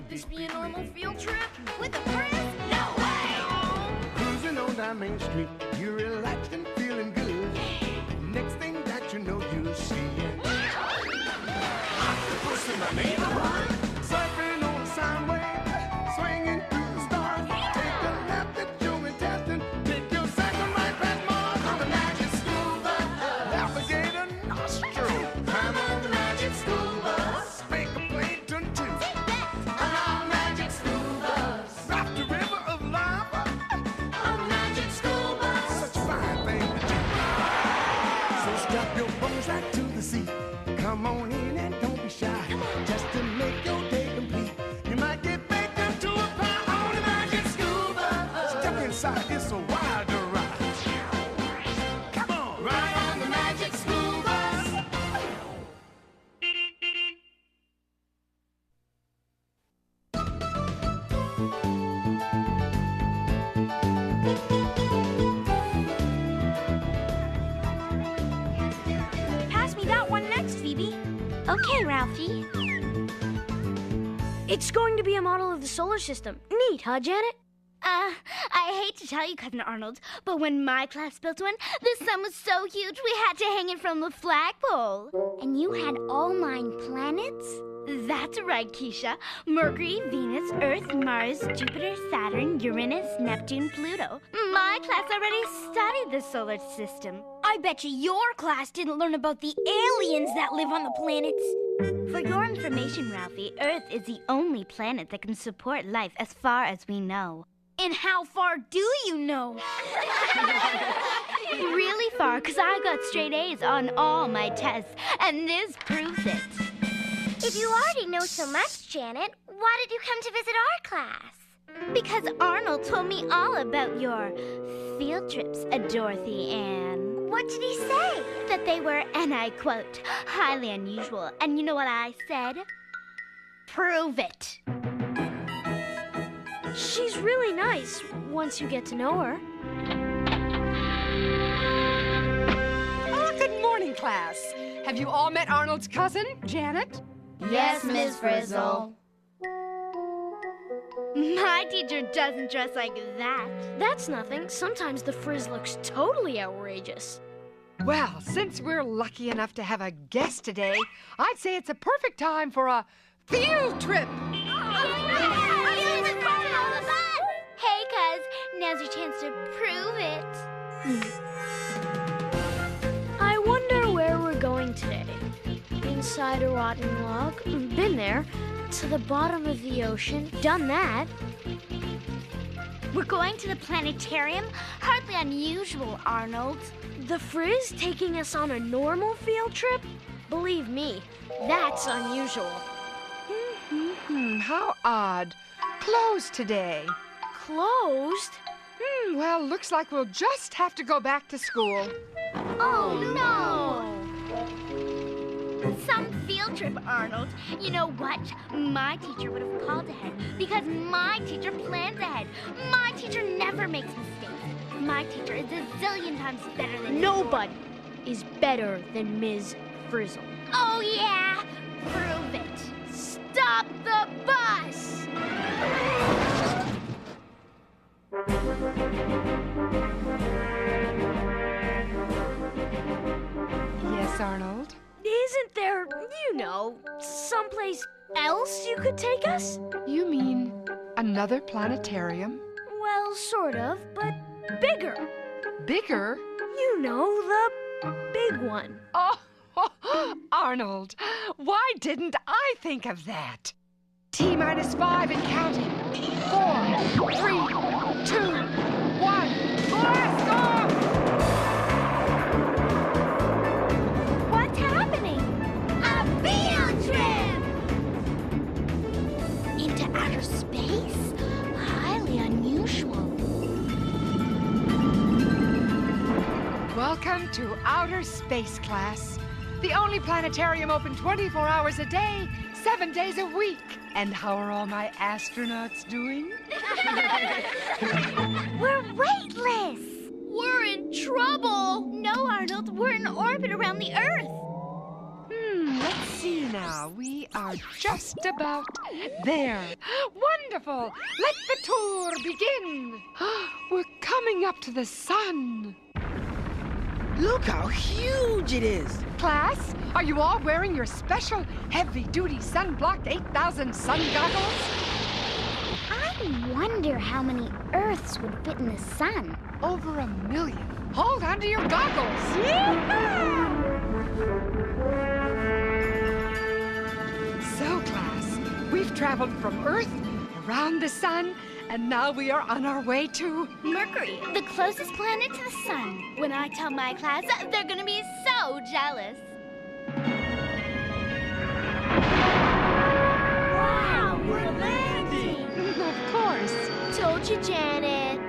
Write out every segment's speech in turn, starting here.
let this be a normal field trip? With a friend? No way! Cruising on down Main Street, you're relaxed and feeling good. Next thing that you know, you see an octopus in the neighborhood, surfing on a sine wave, swinging through the stars. Take a left at your intestine, take your second right past Mars on the magic school bus. Alligator nostril, climb on the magic school bus. Make a plankton too. On our magic school bus. Drop the river of lava on the magic school bus. Such a fine thing to do. So strap your bones right to the seat. Come on in and don't be shy. Just to make your day complete. You might get baked into a pie on the magic school bus. Step inside, it's a wilder ride. Come on, ride on the magic school bus. Pass me that one next, Phoebe. Okay, Ralphie. It's going to be a model of the solar system. Neat, huh, Janet? I hate to tell you, Cousin Arnold, but when my class built one, the sun was so huge we had to hang it from the flagpole. And you had all 9 planets? That's right, Keisha. Mercury, Venus, Earth, Mars, Jupiter, Saturn, Uranus, Neptune, Pluto. My class already studied the solar system. I bet you your class didn't learn about the aliens that live on the planets. For your information, Ralphie, Earth is the only planet that can support life as far as we know. And how far do you know? Really far, because I got straight A's on all my tests, and this proves it. If you already know so much, Janet, why did you come to visit our class? Because Arnold told me all about your field trips, Dorothy Ann. What did he say? That they were, and I quote, highly unusual. And you know what I said? Prove it. She's really nice once you get to know her. Oh, good morning, class. Have you all met Arnold's cousin, Janet? Yes, Miss Frizzle. My teacher doesn't dress like that. That's nothing. Sometimes the frizz looks totally outrageous. Well, since we're lucky enough to have a guest today, I'd say it's a perfect time for a field trip. Hey, cuz, now's your chance to prove it. I wonder where we're going today. Inside a rotten log? Been there. To the bottom of the ocean? Done that. We're going to the planetarium? Hardly unusual, Arnold. The frizz taking us on a normal field trip? Believe me, that's unusual. How odd. Closed today. Closed? Well, looks like we'll just have to go back to school. Oh, no! Some field trip, Arnold. You know what? My teacher would have called ahead because my teacher plans ahead. My teacher never makes mistakes. My teacher is a zillion times better than Nobody is better than Ms. Frizzle. Oh, yeah? Prove it. Stop the bus! Yes, Arnold? Isn't there, someplace else you could take us? You mean another planetarium? Well, sort of, but bigger. Bigger? You know, the big one. Oh, Arnold, why didn't I think of that? T-minus 5 and counting. 4, 3, 2, 1. Blast off! What's happening? A field trip! Into outer space? Highly unusual. Welcome to outer space, class. The only planetarium open 24 hours a day, 7 days a week. And how are all my astronauts doing? We're weightless! We're in trouble! No, Arnold, we're in orbit around the Earth. Let's see now. we are just about there. Wonderful! Let the tour begin. We're coming up to the sun. Look how huge it is. Class, are you all wearing your special heavy-duty sun-blocked 8,000 sun goggles? I wonder how many Earths would fit in the sun. Over 1 million. Hold onto your goggles. So, class, we've traveled from Earth, around the sun, and now we are on our way to... Mercury, the closest planet to the sun. When I tell my class, they're gonna be so jealous. Wow, we're landing! Of course. Told you, Janet.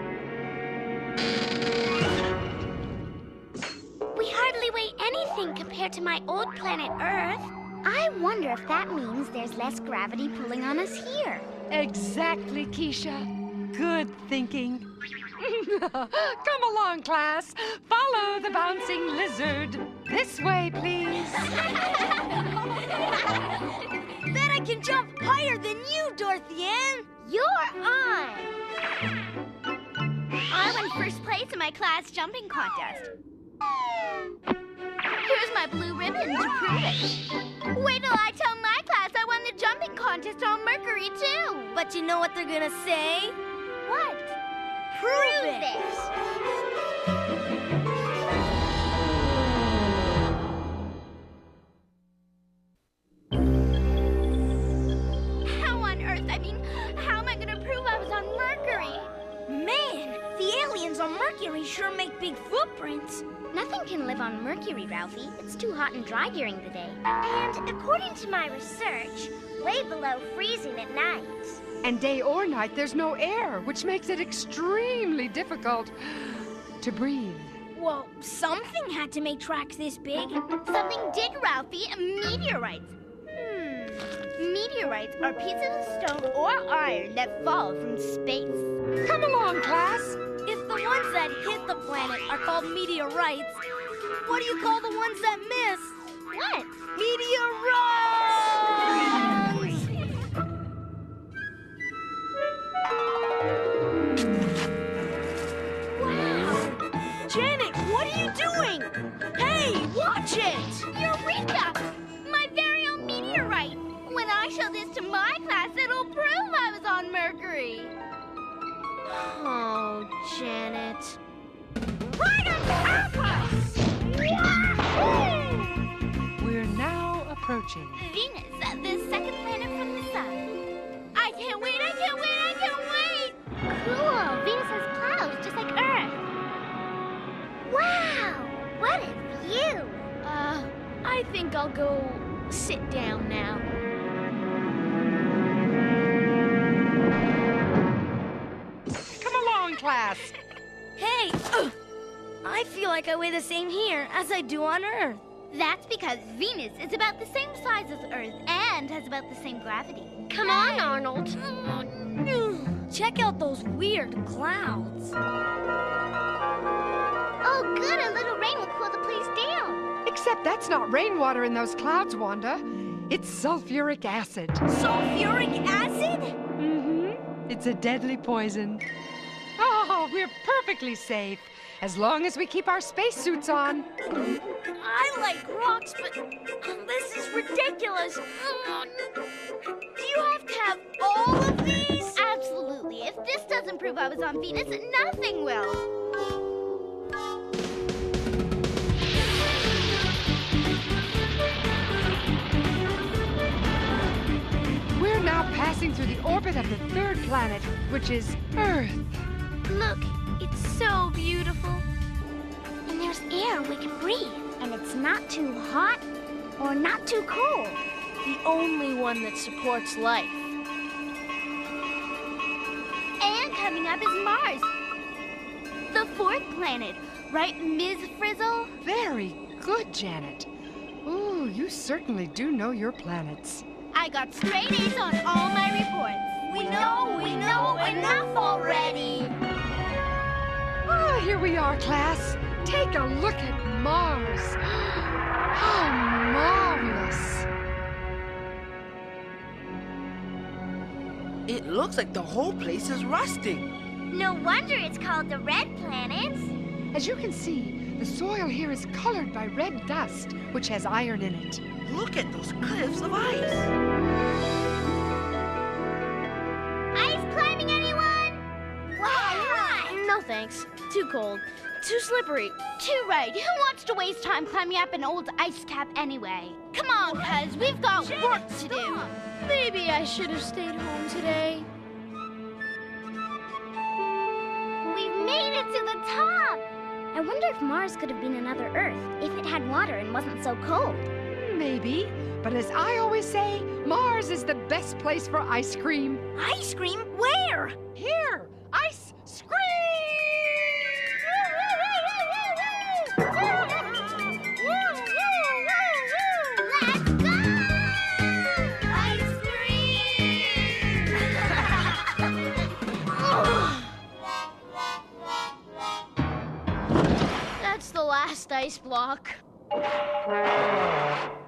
We hardly weigh anything compared to my old planet Earth. I wonder if that means there's less gravity pulling on us here. Exactly, Keisha. Good thinking. Come along, class. Follow the bouncing lizard. This way, please. Bet I can jump higher than you, Dorothy Ann. You're on. I won first place in my class jumping contest. Here's my blue ribbon to prove it. Wait till I tell my class I won the jumping contest on Mercury, too. But you know what they're gonna say? What? Prove it! How on earth? I mean, how am I gonna prove I was on Mercury? Man, the aliens on Mercury sure make big footprints. Nothing can live on Mercury, Ralphie. It's too hot and dry during the day. And according to my research, way below freezing at night. And day or night, there's no air, which makes it extremely difficult to breathe. Well, something had to make tracks this big. Something did, Ralphie. Meteorites. Meteorites are pieces of stone or iron that fall from space. Come along, class. If the ones that hit the planet are called meteorites, what do you call the ones that miss? What? Meteorites! Wow! Janet, what are you doing? Hey, watch it! Eureka! My very own meteorite! When I show this to my class, it'll prove I was on Mercury. Oh, Janet. Right on purpose! We're now approaching. Venus, the second planet from the sun. I can't wait, I can't wait, I can't wait! Cool. Venus has clouds just like Earth. Wow, what a view. I think I'll go sit down now. Come along, class. Hey! I feel like I weigh the same here as I do on Earth. That's because Venus is about the same size as Earth and has about the same gravity. Come on, Arnold. Check out those weird clouds. Oh, good. A little rain will cool the place down. Except that's not rainwater in those clouds, Wanda. It's sulfuric acid. Sulfuric acid? Mm-hmm. It's a deadly poison. Oh, we're perfectly safe. As long as we keep our spacesuits on. I like rocks, but this is ridiculous. Do you have to have all of these? Absolutely. If this doesn't prove I was on Venus, nothing will. We're now passing through the orbit of the third planet, which is Earth. Look, it's so beautiful. And there's air we can breathe. And it's not too hot or not too cold. The only one that supports life. And coming up is Mars. The fourth planet, right, Ms. Frizzle? Very good, Janet. Ooh, you certainly do know your planets. I got straight A's on all my reports. We know enough already. Oh, here we are, class. Take a look at Mars. How marvelous. It looks like the whole place is rusting. No wonder it's called the Red Planet. As you can see, the soil here is colored by red dust, which has iron in it. Look at those cliffs of ice. Ice climbing, anyone? Why? No thanks. Too cold. Too slippery. Too right. Who wants to waste time climbing up an old ice cap anyway? Come on, cuz we've got work to do. Maybe I should have stayed home today. We've made it to the top. I wonder if Mars could have been another Earth if it had water and wasn't so cold. Maybe, but as I always say, Mars is the best place for ice cream. Ice cream? Where? Here, ice cream! Let's go! Ice That's the last ice block.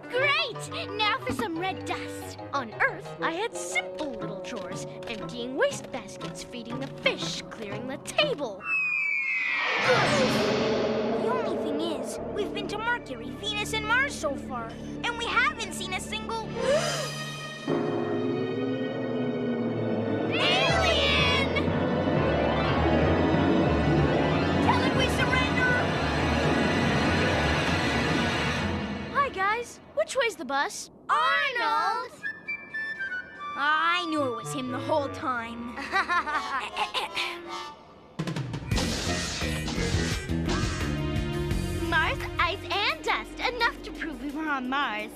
Great! Now for some red dust. On Earth, I had simple little chores. Emptying waste baskets, feeding the fish, clearing the table. The only thing is, we've been to Mercury, Venus, and Mars so far, and we haven't seen a single... alien! Tell him we surrender! Hi, guys. Which way's the bus? Arnold! I knew it was him the whole time. Mars, ice, and dust. Enough to prove we were on Mars.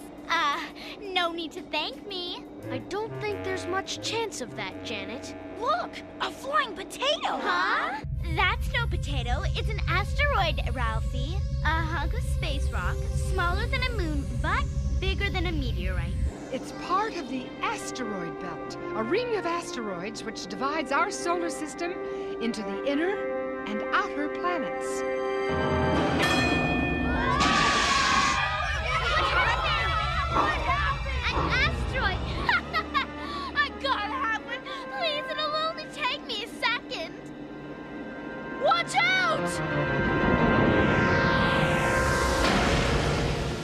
No need to thank me. I don't think there's much chance of that, Janet. Look, a flying potato. Huh? That's no potato. It's an asteroid, Ralphie. A hunk of space rock, smaller than a moon, but bigger than a meteorite. It's part of the asteroid belt, a ring of asteroids which divides our solar system into the inner and outer planets. What happened? An asteroid! I gotta have one. Please, it'll only take me a second. Watch out!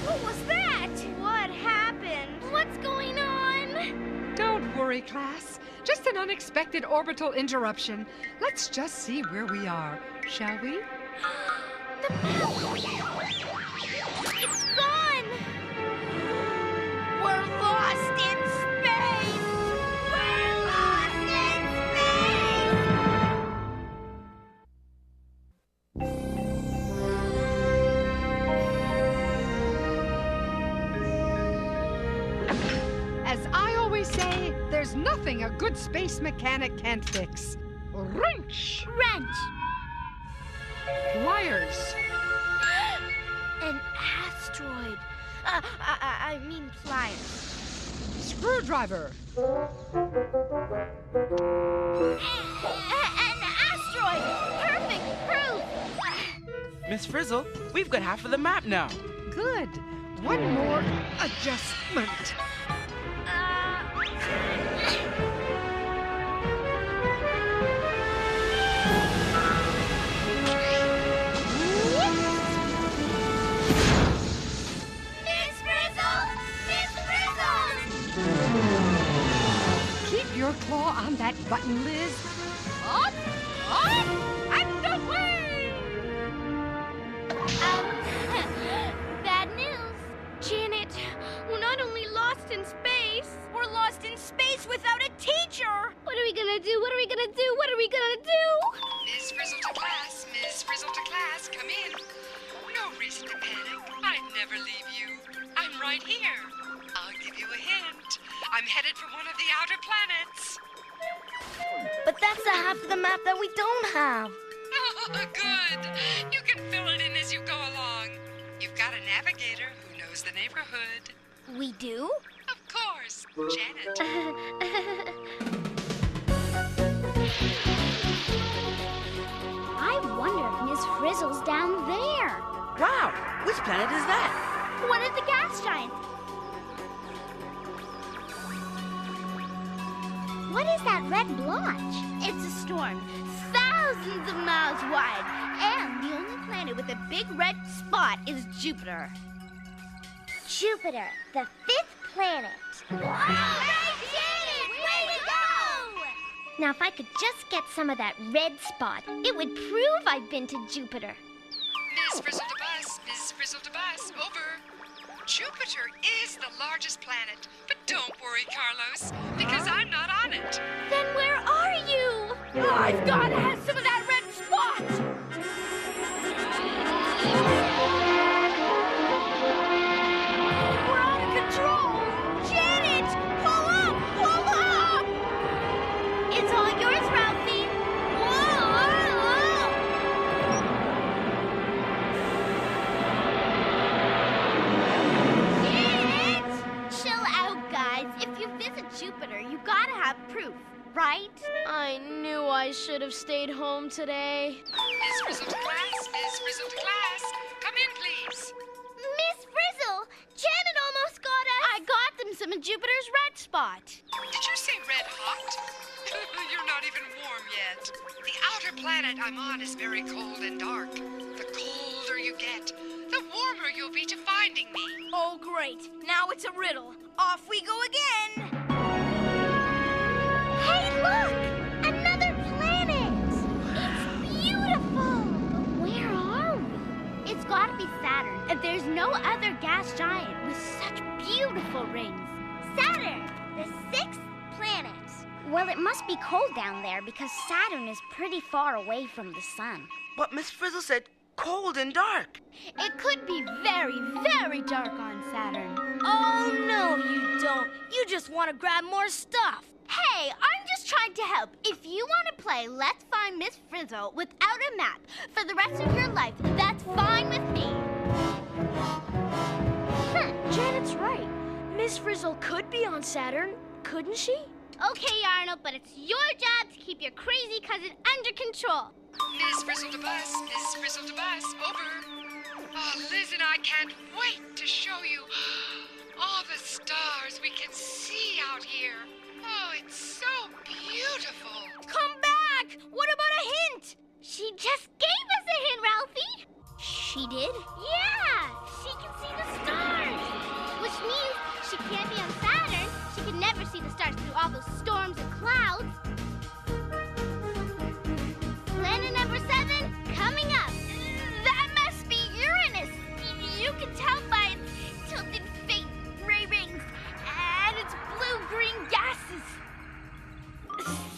What was that? What happened? What's going on? Don't worry, class. Just an unexpected orbital interruption. Let's just see where we are, shall we? The map! It's gone! We're lost in space! We're lost in As I always say, there's nothing a good space mechanic can't fix. Wrench! Wrench! Pliers! An asteroid. I mean pliers. Screwdriver! An asteroid! Perfect proof! Miss Frizzle, we've got half of the map now. Good. One more adjustment. Miss Frizzle! Miss Frizzle! Keep your claw on that button, Liz. Up, up, and away! Bad news. Janet, we're not only lost in space. We're lost in space without a teacher. What are we gonna do? What are we gonna do? What are we gonna do? Miss Frizzle to class, Miss Frizzle to class, come in. No reason to panic. I'd never leave you. I'm right here. I'll give you a hint. I'm headed for one of the outer planets. But that's the half of the map that we don't have. Oh, good. You can fill it in as you go along. You've got a navigator who knows the neighborhood. We do? Of course, Janet. I wonder if Miss Frizzle's down there. Wow, which planet is that? One of the gas giants. What is that red blotch? It's a storm, thousands of miles wide. And the only planet with a big red spot is Jupiter. Jupiter, the 5th planet. Way to go! Now, if I could just get some of that red spot, it would prove I've been to Jupiter. Miss Frizzle to Bus, Miss Frizzle to Bus, over. Jupiter is the largest planet, but don't worry, Carlos, because I'm not on it. Then where are you? I've got to have some of that red spot! We're out of control! Janet! Pull up! Pull up! It's all yours, Ralphie! Whoa! Janet! Chill out, guys. If you visit Jupiter, you gotta have proof, right? I knew I should have stayed home today. Miss Frizzle to class, Miss Frizzle to class. Come in, please. Miss Frizzle! Janet almost got us! I got them some of Jupiter's red spot. Did you say red hot? You're not even warm yet. The outer planet I'm on is very cold and dark. The colder you get, the warmer you'll be to finding me. Oh, great. Now it's a riddle. Off we go again. Hey, look! Another planet! It's beautiful! But where are we? It's gotta be Saturn. There's no other gas giant with such beautiful rings. Saturn, the 6th planet. Well, it must be cold down there because Saturn is pretty far away from the sun. But Miss Frizzle said cold and dark. It could be very, very dark on Saturn. Oh, no, you don't. You just want to grab more stuff. Hey, I'm just trying to help. If you want to play Let's Find Miss Frizzle without a map for the rest of your life, that's fine with me. Janet's right. Miss Frizzle could be on Saturn, couldn't she? Okay, Arnold, but it's your job to keep your crazy cousin under control. Miss Frizzle to Bus, Miss Frizzle to Bus, over. Oh, Liz and I can't wait to show you all the stars we can see out here. Oh, it's so beautiful. Come back! What about a hint? She just gave us a hint, Ralphie. She did? Yeah, she can see the stars. Which means she can't be on Saturn. She can never see the stars through all those storms and clouds. Planet number 7, coming up. That must be Uranus. You can tell by its tilted faint gray rings and its blue-green gases.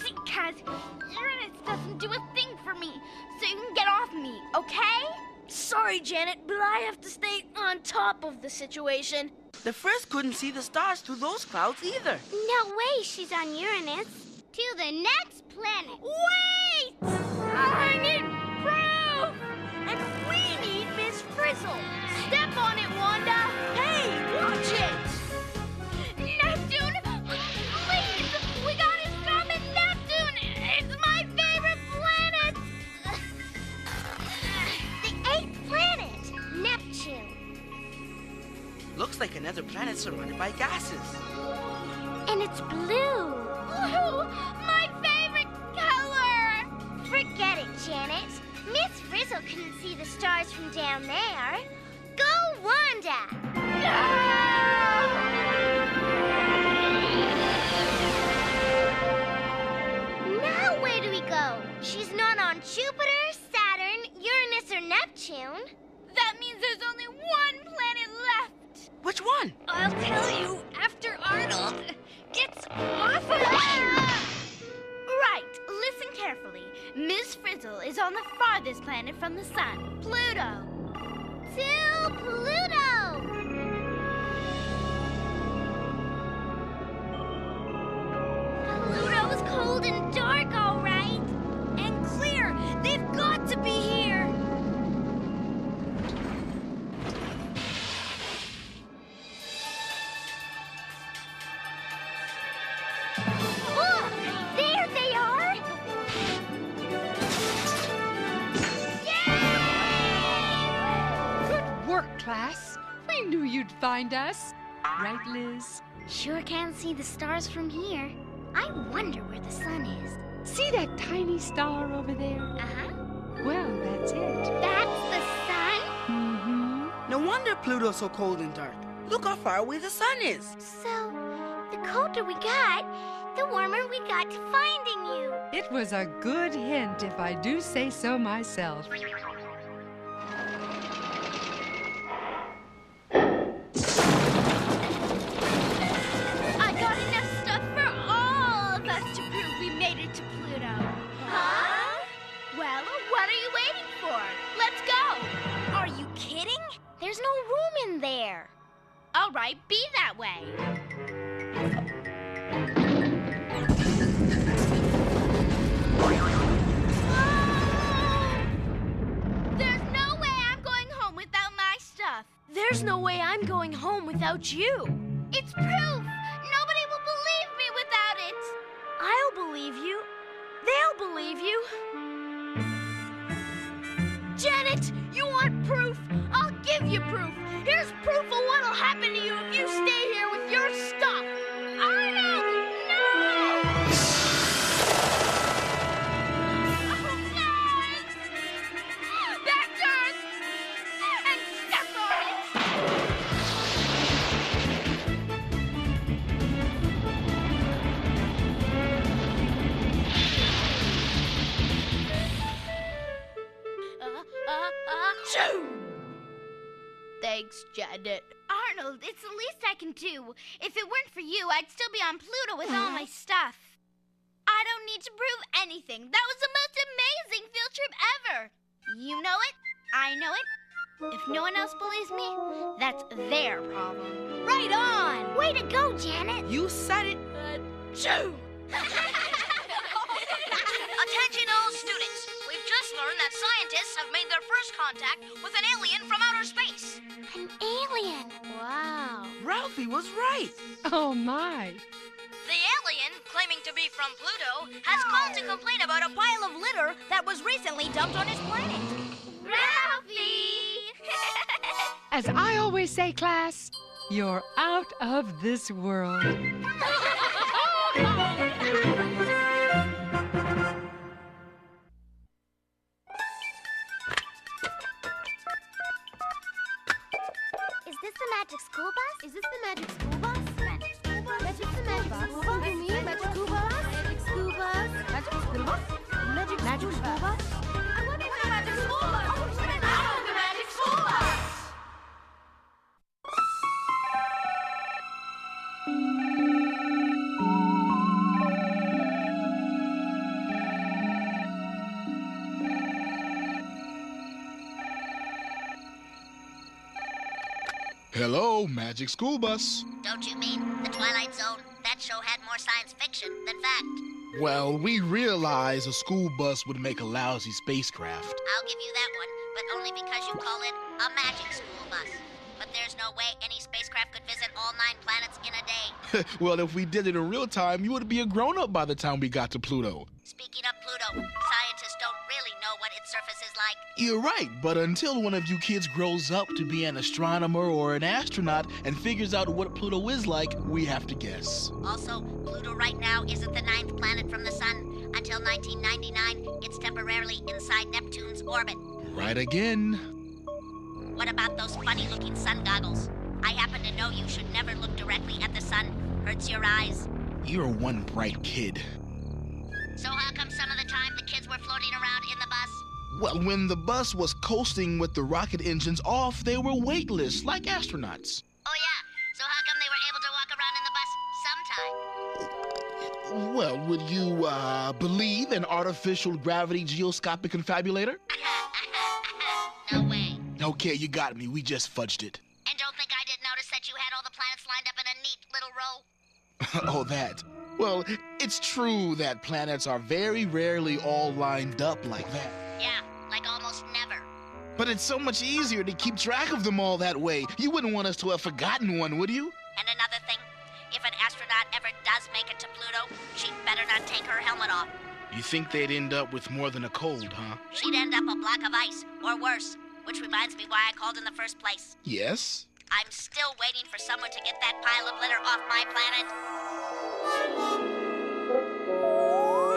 See, guys, Uranus doesn't do a thing for me, so you can get off me, okay? Sorry, Janet, but I have to stay on top of the situation. The Frizz couldn't see the stars through those clouds either. No way she's on Uranus. To the next planet. Wait! I need proof! And we need Miss Frizzle. Step on it, Wanda. Hey, watch it. Neptune! Please! We gotta stop at Neptune! It's my favorite planet! The 8th planet, Neptune. Looks like another planet surrounded by gases. And it's blue. Blue! My favorite color! Forget it, Janet. Miss Frizzle couldn't see the stars from down there. Go, Wanda! Now where do we go? She's not on Jupiter, Saturn, Uranus, or Neptune. That means there's only one planet left! Which one? I'll tell you after Arnold gets off of Right, listen carefully. Miss Frizzle is on the farthest planet from the sun, Pluto. To Pluto! Pluto's cold and dark, all right. And clear. They've got to be here. Look! There they are! Good work, class. We knew you'd find us. Right, Liz? Sure can't see the stars from here. I wonder where the sun is. See that tiny star over there? Uh-huh. Well, that's it. That's the sun? Mm-hmm. No wonder Pluto's so cold and dark. Look how far away the sun is. So, the colder we got, the warmer we got to finding you. It was a good hint, if I do say so myself. I got enough stuff for all of us to prove we made it to Pluto. Huh? Well, what are you waiting for? Let's go. Are you kidding? There's no room in there. All right, be that way. There's no way I'm going home without my stuff. There's no way I'm going home without you. It's proof. Nobody will believe me without it. I'll believe you. They'll believe you. Janet, you want proof? I'll give you proof. Here's proof of what'll happen to you if you stay here with your stuff. Arnold, no! Oh, guys! Back to Earth! And step on it! Shoo! Thanks, Janet. Arnold, it's the least I can do. If it weren't for you, I'd still be on Pluto with all my stuff. I don't need to prove anything. That was the most amazing field trip ever. You know it. I know it. If no one else believes me, that's their problem. Right on! Way to go, Janet. You said it. Shoo! Attention all students. We've just learned that scientists have made their first contact with an alien from outer space. An alien. Wow. Ralphie was right. Oh, my. The alien, claiming to be from Pluto, has called to complain about a pile of litter that was recently dumped on his planet. Ralphie! As I always say, class, you're out of this world. Is this the magic school bus? Is this the magic school bus? Magic school bus? Magic the magic school bus? You mean magic school bus? Magic school bus? Magic school bus? Magic school bus? I wonder what the magic school bus? I know the magic school bus! Hello, Magic School Bus. Don't you mean the Twilight Zone? That show had more science fiction than fact. Well, we realized a school bus would make a lousy spacecraft. I'll give you that one, but only because you call it a magic school bus. But there's no way any spacecraft could visit all 9 planets in a day. Well, if we did it in real time, you would be a grown-up by the time we got to Pluto. Speaking of Pluto, scientists don't really know what its surface is like. You're right, but until one of you kids grows up to be an astronomer or an astronaut and figures out what Pluto is like, we have to guess. Also, Pluto right now isn't the 9th planet from the sun. Until 1999, it's temporarily inside Neptune's orbit. Right again. What about those funny-looking sun goggles? I happen to know you should never look directly at the sun. Hurts your eyes. You're one bright kid. So how come some of the time the kids were floating around in the bus? Well, when the bus was coasting with the rocket engines off, they were weightless, like astronauts. Oh yeah, so how come they were able to walk around in the bus sometime? Well, would you, believe an artificial gravity geoscopic confabulator? No way. Okay, you got me. We just fudged it. And don't think I didn't notice that you had all the planets lined up in a neat little row? Oh, that. Well, it's true that planets are very rarely all lined up like that. Yeah, like almost never. But it's so much easier to keep track of them all that way. You wouldn't want us to have forgotten one, would you? And another thing, if an astronaut ever does make it to Pluto, she'd better not take her helmet off. You think they'd end up with more than a cold, huh? She'd end up a block of ice, or worse. Which reminds me why I called in the first place. Yes? I'm still waiting for someone to get that pile of litter off my planet.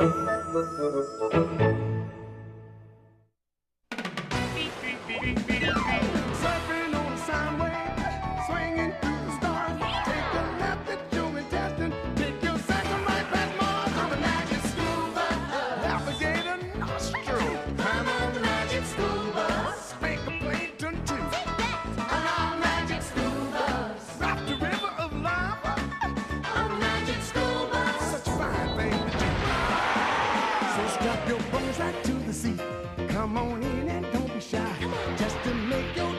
Surfing on a sound wave, swinging through the stars. Take a left at your intestine, take your second right past Mars on the magic school bus. Navigator nostril, climb on the magic school bus. Make a plankton too, on our magic school bus. Rock the river of lava, on the magic school bus. Such a fine thing to do. So strap your bones right to the seat. Come on in and don't be shy, just to make your